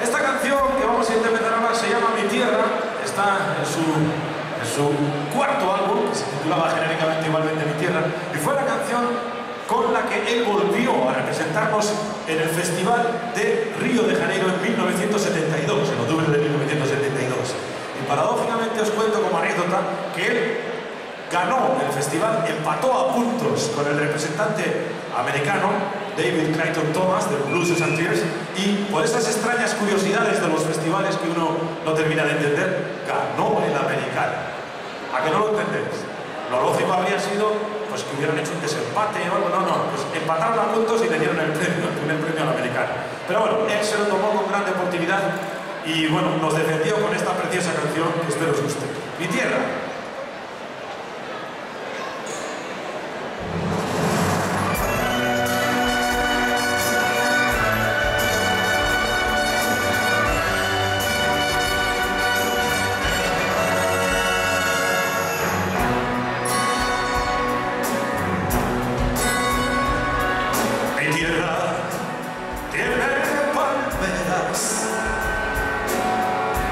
Esta canción que vamos a interpretar ahora se llama Mi Tierra, está en su cuarto álbum, que se titulaba genéricamente igualmente Mi Tierra, y fue la canción con la que él volvió a representarnos en el Festival de Río de Janeiro en 1972, en octubre de 1972. Y paradójicamente os cuento como anécdota que él ganó el festival, empató a puntos con el representante americano David Clayton Thomas de Blues and Tears, y por esas extrañas curiosidades de los festivales que uno no termina de entender, ganó el americano. ¿A que no lo entendéis? Lo lógico habría sido pues, que hubieran hecho un desempate o algo. No, pues empataron a puntos y le dieron el primer premio al americano. Pero bueno, él se lo tomó con gran deportividad y bueno, nos defendió con esta preciosa canción que espero os guste. Mi Tierra.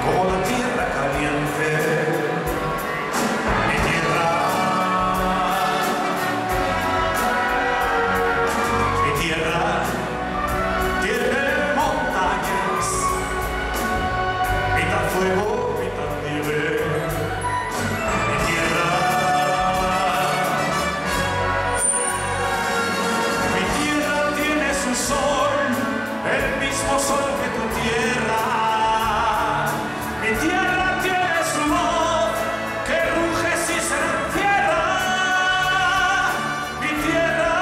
Como la tierra caliente, mi tierra tiene montañas, mitad fuego, mitad nieve, mi tierra tiene su sol, el mismo sol que tu tierra. Mi tierra tiene su voz que ruge si se encierra. Mi tierra,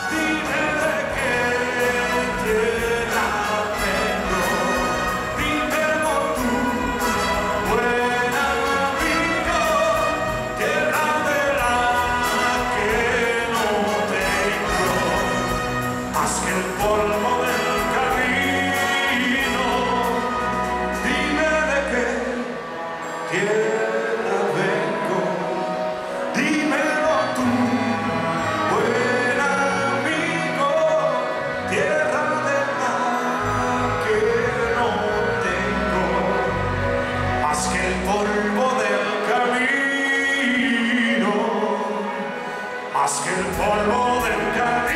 dime de qué tierra vengo, dímelo tú, buen amigo, tierra de la que no tengo más que el polvo del camino. Dime de qué tierra vengo, dímelo tú, buen amigo, tierra de la que no tengo más que el polvo del camino, más que el polvo del camino.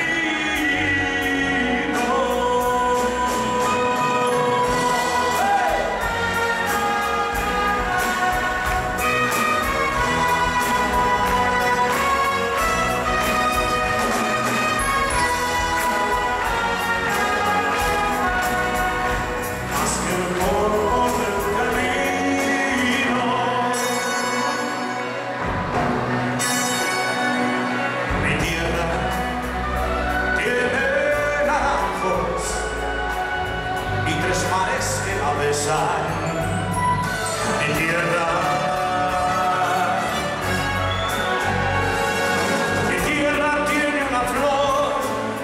Mi tierra tiene una flor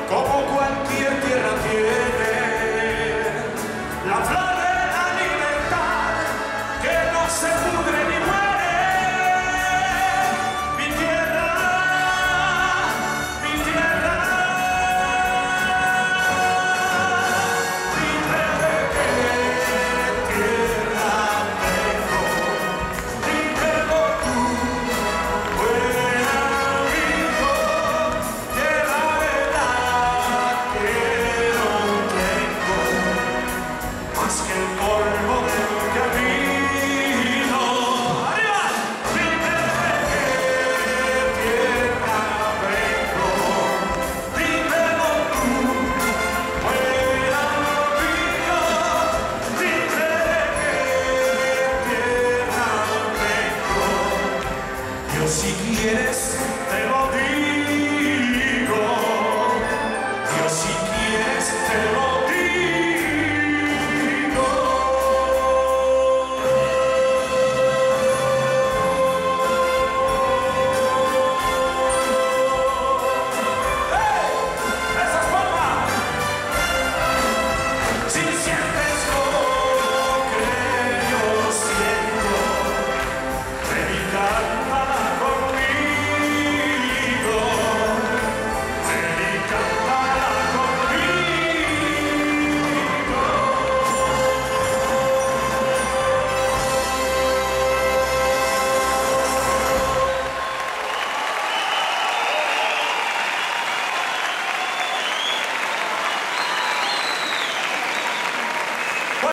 como cualquier tierra tiene, la flor de la libertad que no se pudre ni muere. Mi tierra, dime de qué tierra vengo, dímelo tú, buen amigo, tierra de la que no tengo más que el polvo del camino. ¡Arriba! Dime de qué tierra vengo, dímelo tú, buen amigo, dime de qué tierra vengo. Yo si quieres te lo digo.